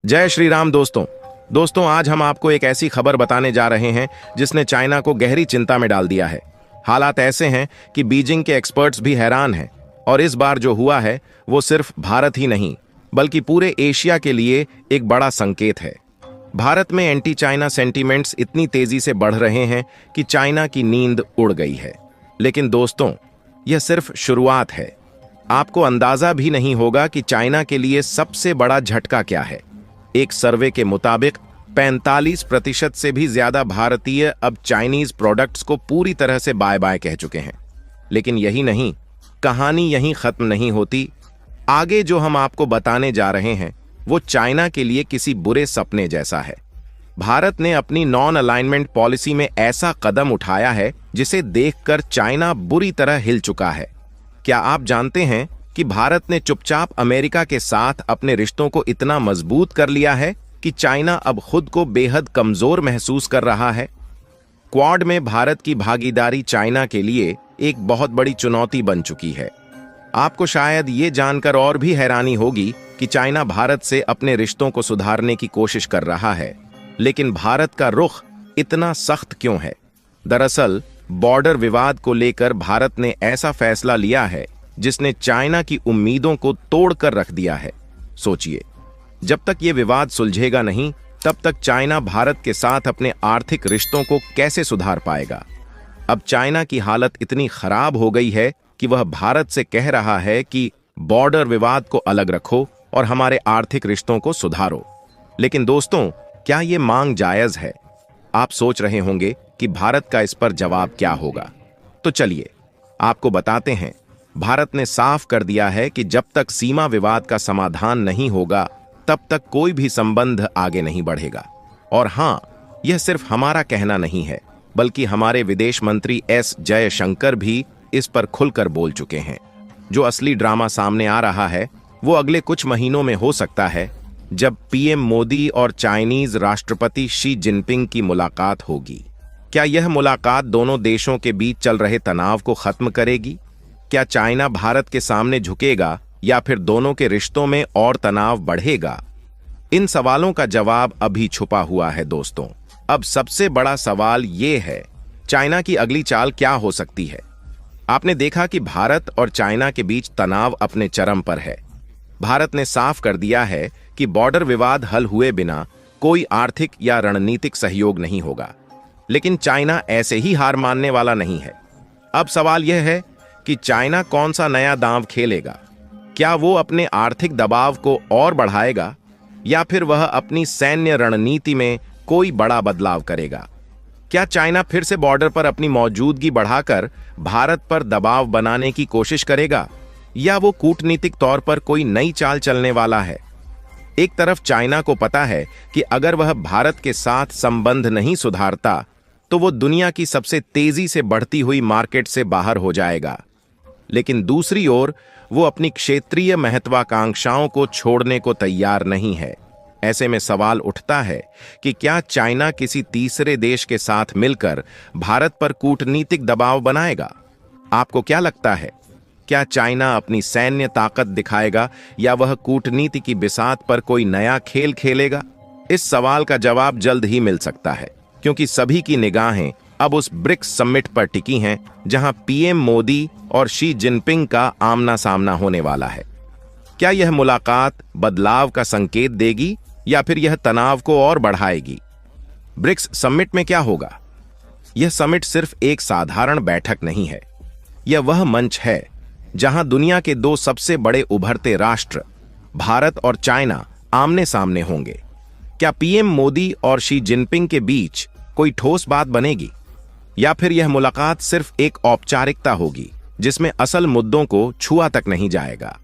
जय श्री राम दोस्तों आज हम आपको एक ऐसी खबर बताने जा रहे हैं जिसने चाइना को गहरी चिंता में डाल दिया है। हालात ऐसे हैं कि बीजिंग के एक्सपर्ट्स भी हैरान हैं और इस बार जो हुआ है वो सिर्फ भारत ही नहीं बल्कि पूरे एशिया के लिए एक बड़ा संकेत है। भारत में एंटी चाइना सेंटीमेंट्स इतनी तेजी से बढ़ रहे हैं कि चाइना की नींद उड़ गई है। लेकिन दोस्तों, यह सिर्फ शुरुआत है। आपको अंदाजा भी नहीं होगा कि चाइना के लिए सबसे बड़ा झटका क्या है। एक सर्वे के मुताबिक 45% से भी ज्यादा भारतीय अब चाइनीज प्रोडक्ट्स को पूरी तरह से बाय बाय कह चुके हैं। लेकिन यही नहीं, कहानी यहीं खत्म नहीं होती। आगे जो हम आपको बताने जा रहे हैं वो चाइना के लिए किसी बुरे सपने जैसा है। भारत ने अपनी नॉन अलाइनमेंट पॉलिसी में ऐसा कदम उठाया है जिसे देखकर चाइना बुरी तरह हिल चुका है। क्या आप जानते हैं कि भारत ने चुपचाप अमेरिका के साथ अपने रिश्तों को इतना मजबूत कर लिया है कि चाइना अब खुद को बेहद कमजोर महसूस कर रहा है। क्वाड में भारत की भागीदारी चाइना के लिए एक बहुत बड़ी चुनौती बन चुकी है। आपको शायद ये जानकर और भी हैरानी होगी कि चाइना भारत से अपने रिश्तों को सुधारने की कोशिश कर रहा है, लेकिन भारत का रुख इतना सख्त क्यों है? दरअसल बॉर्डर विवाद को लेकर भारत ने ऐसा फैसला लिया है जिसने चाइना की उम्मीदों को तोड़कर रख दिया है। सोचिए, जब तक ये विवाद सुलझेगा नहीं तब तक चाइना भारत के साथ अपने आर्थिक रिश्तों को कैसे सुधार पाएगा। अब चाइना की हालत इतनी खराब हो गई है कि वह भारत से कह रहा है कि बॉर्डर विवाद को अलग रखो और हमारे आर्थिक रिश्तों को सुधारो। लेकिन दोस्तों, क्या ये मांग जायज है? आप सोच रहे होंगे कि भारत का इस पर जवाब क्या होगा। तो चलिए आपको बताते हैं। भारत ने साफ कर दिया है कि जब तक सीमा विवाद का समाधान नहीं होगा तब तक कोई भी संबंध आगे नहीं बढ़ेगा। और हां, यह सिर्फ हमारा कहना नहीं है बल्कि हमारे विदेश मंत्री एस जयशंकर भी इस पर खुलकर बोल चुके हैं। जो असली ड्रामा सामने आ रहा है वो अगले कुछ महीनों में हो सकता है, जब पीएम मोदी और चाइनीज राष्ट्रपति शी जिनपिंग की मुलाकात होगी। क्या यह मुलाकात दोनों देशों के बीच चल रहे तनाव को खत्म करेगी? क्या चाइना भारत के सामने झुकेगा या फिर दोनों के रिश्तों में और तनाव बढ़ेगा? इन सवालों का जवाब अभी छुपा हुआ है दोस्तों। अब सबसे बड़ा सवाल ये है, चाइना की अगली चाल क्या हो सकती है? आपने देखा कि भारत और चाइना के बीच तनाव अपने चरम पर है। भारत ने साफ कर दिया है कि बॉर्डर विवाद हल हुए बिना कोई आर्थिक या रणनीतिक सहयोग नहीं होगा। लेकिन चाइना ऐसे ही हार मानने वाला नहीं है। अब सवाल यह है कि चाइना कौन सा नया दांव खेलेगा। क्या वो अपने आर्थिक दबाव को और बढ़ाएगा या फिर वह अपनी सैन्य रणनीति में कोई बड़ा बदलाव करेगा? क्या चाइना फिर से बॉर्डर पर अपनी मौजूदगी बढ़ाकर भारत पर दबाव बनाने की कोशिश करेगा या वो कूटनीतिक तौर पर कोई नई चाल चलने वाला है? एक तरफ चाइना को पता है कि अगर वह भारत के साथ संबंध नहीं सुधारता तो वो दुनिया की सबसे तेजी से बढ़ती हुई मार्केट से बाहर हो जाएगा। लेकिन दूसरी ओर वो अपनी क्षेत्रीय महत्वाकांक्षाओं को छोड़ने को तैयार नहीं है। ऐसे में सवाल उठता है कि क्या चाइना किसी तीसरे देश के साथ मिलकर भारत पर कूटनीतिक दबाव बनाएगा? आपको क्या लगता है? क्या चाइना अपनी सैन्य ताकत दिखाएगा या वह कूटनीति की बिसात पर कोई नया खेल खेलेगा? इस सवाल का जवाब जल्द ही मिल सकता है, क्योंकि सभी की निगाहें अब उस ब्रिक्स समिट पर टिकी हैं जहां पीएम मोदी और शी जिनपिंग का आमना सामना होने वाला है। क्या यह मुलाकात बदलाव का संकेत देगी या फिर यह तनाव को और बढ़ाएगी? ब्रिक्स समिट में क्या होगा? यह समिट सिर्फ एक साधारण बैठक नहीं है। यह वह मंच है जहां दुनिया के दो सबसे बड़े उभरते राष्ट्र भारत और चाइना आमने सामने होंगे। क्या पीएम मोदी और शी जिनपिंग के बीच कोई ठोस बात बनेगी या फिर यह मुलाकात सिर्फ एक औपचारिकता होगी जिसमें असल मुद्दों को छुआ तक नहीं जाएगा?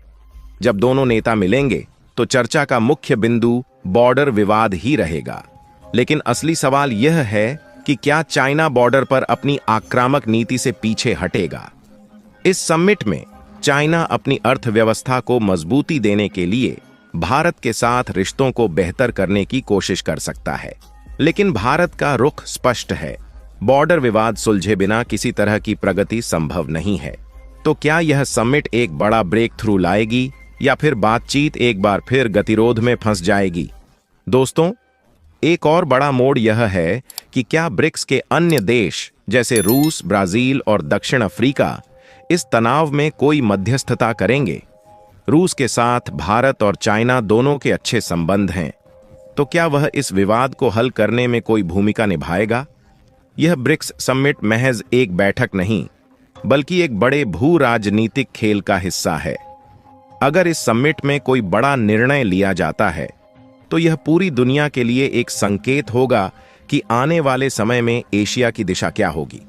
जब दोनों नेता मिलेंगे तो चर्चा का मुख्य बिंदु बॉर्डर विवाद ही रहेगा। लेकिन असली सवाल यह है कि क्या चाइना बॉर्डर पर अपनी आक्रामक नीति से पीछे हटेगा? इस समिट में चाइना अपनी अर्थव्यवस्था को मजबूती देने के लिए भारत के साथ रिश्तों को बेहतर करने की कोशिश कर सकता है। लेकिन भारत का रुख स्पष्ट है, बॉर्डर विवाद सुलझे बिना किसी तरह की प्रगति संभव नहीं है। तो क्या यह समिट एक बड़ा ब्रेक थ्रू लाएगी या फिर बातचीत एक बार फिर गतिरोध में फंस जाएगी? दोस्तों, एक और बड़ा मोड़ यह है कि क्या ब्रिक्स के अन्य देश जैसे रूस, ब्राजील और दक्षिण अफ्रीका इस तनाव में कोई मध्यस्थता करेंगे? रूस के साथ भारत और चाइना दोनों के अच्छे संबंध हैं, तो क्या वह इस विवाद को हल करने में कोई भूमिका निभाएगा? यह ब्रिक्स समिट महज एक बैठक नहीं, बल्कि एक बड़े भू राजनीतिक खेल का हिस्सा है। अगर इस समिट में कोई बड़ा निर्णय लिया जाता है, तो यह पूरी दुनिया के लिए एक संकेत होगा कि आने वाले समय में एशिया की दिशा क्या होगी।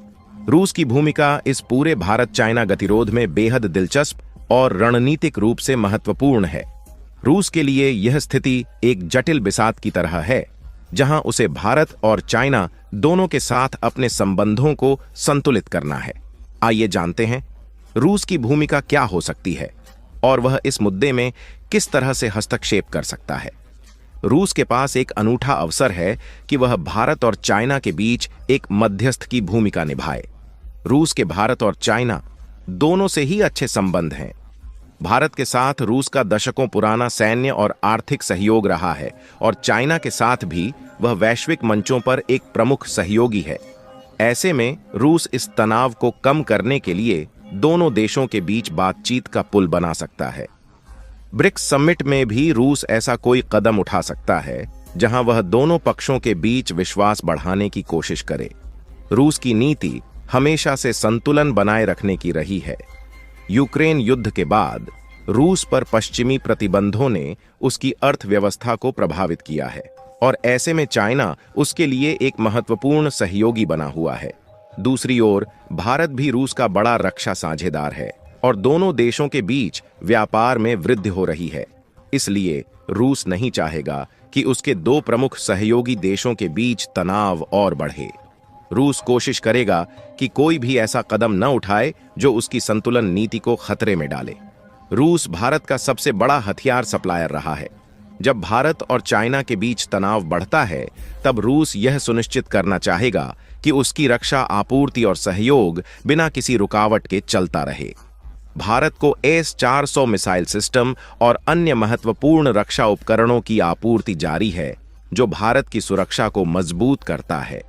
रूस की भूमिका इस पूरे भारत चाइना गतिरोध में बेहद दिलचस्प और रणनीतिक रूप से महत्वपूर्ण है। रूस के लिए यह स्थिति एक जटिल बिसात की तरह है, जहां उसे भारत और चाइना दोनों के साथ अपने संबंधों को संतुलित करना है। आइए जानते हैं रूस की भूमिका क्या हो सकती है और वह इस मुद्दे में किस तरह से हस्तक्षेप कर सकता है। रूस के पास एक अनूठा अवसर है कि वह भारत और चाइना के बीच एक मध्यस्थ की भूमिका निभाए। रूस के भारत और चाइना दोनों से ही अच्छे संबंध हैं। भारत के साथ रूस का दशकों पुराना सैन्य और आर्थिक सहयोग रहा है और चाइना के साथ भी वह वैश्विक मंचों पर एक प्रमुख सहयोगी है। ऐसे में रूस इस तनाव को कम करने के लिए दोनों देशों के बीच बातचीत का पुल बना सकता है। ब्रिक्स समिट में भी रूस ऐसा कोई कदम उठा सकता है जहां वह दोनों पक्षों के बीच विश्वास बढ़ाने की कोशिश करे। रूस की नीति हमेशा से संतुलन बनाए रखने की रही है। यूक्रेन युद्ध के बाद रूस पर पश्चिमी प्रतिबंधों ने उसकी अर्थव्यवस्था को प्रभावित किया है और ऐसे में चाइना उसके लिए एक महत्वपूर्ण सहयोगी बना हुआ है। दूसरी ओर भारत भी रूस का बड़ा रक्षा साझेदार है और दोनों देशों के बीच व्यापार में वृद्धि हो रही है। इसलिए रूस नहीं चाहेगा कि उसके दो प्रमुख सहयोगी देशों के बीच तनाव और बढ़े। रूस कोशिश करेगा कि कोई भी ऐसा कदम न उठाए जो उसकी संतुलन नीति को खतरे में डाले। रूस भारत का सबसे बड़ा हथियार सप्लायर रहा है। जब भारत और चाइना के बीच तनाव बढ़ता है, तब रूस यह सुनिश्चित करना चाहेगा कि उसकी रक्षा आपूर्ति और सहयोग बिना किसी रुकावट के चलता रहे। भारत को S-400 मिसाइल सिस्टम और अन्य महत्वपूर्ण रक्षा उपकरणों की आपूर्ति जारी है, जो भारत की सुरक्षा को मजबूत करता है।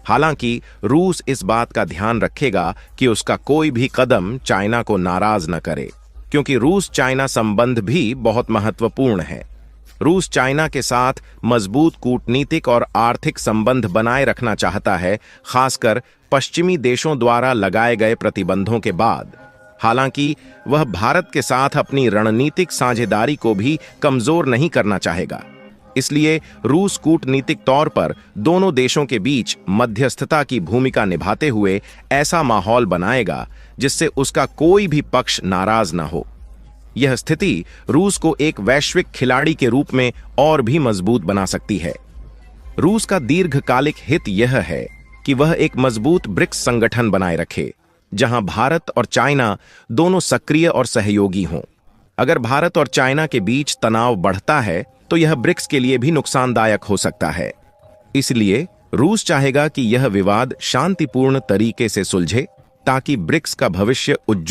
हालांकि रूस इस बात का ध्यान रखेगा कि उसका कोई भी कदम चाइना को नाराज न करे, क्योंकि रूस चाइना संबंध भी बहुत महत्वपूर्ण है। रूस चाइना के साथ मजबूत कूटनीतिक और आर्थिक संबंध बनाए रखना चाहता है, खासकर पश्चिमी देशों द्वारा लगाए गए प्रतिबंधों के बाद। हालांकि वह भारत के साथ अपनी रणनीतिक साझेदारी को भी कमजोर नहीं करना चाहेगा। इसलिए रूस कूटनीतिक तौर पर दोनों देशों के बीच मध्यस्थता की भूमिका निभाते हुए ऐसा माहौल बनाएगा जिससे उसका कोई भी पक्ष नाराज न हो। यह स्थिति रूस को एक वैश्विक खिलाड़ी के रूप में और भी मजबूत बना सकती है। रूस का दीर्घकालिक हित यह है कि वह एक मजबूत ब्रिक्स संगठन बनाए रखे, जहां भारत और चाइना दोनों सक्रिय और सहयोगी हों। अगर भारत और चाइना के बीच तनाव बढ़ता है, तो यह ब्रिक्स के लिए भी नुकसानदायक हो सकता है। इसलिए रूस चाहेगा कि यह विवाद शांतिपूर्ण तरीके से सुलझे, ताकि ब्रिक्स का भविष्य उज्जवल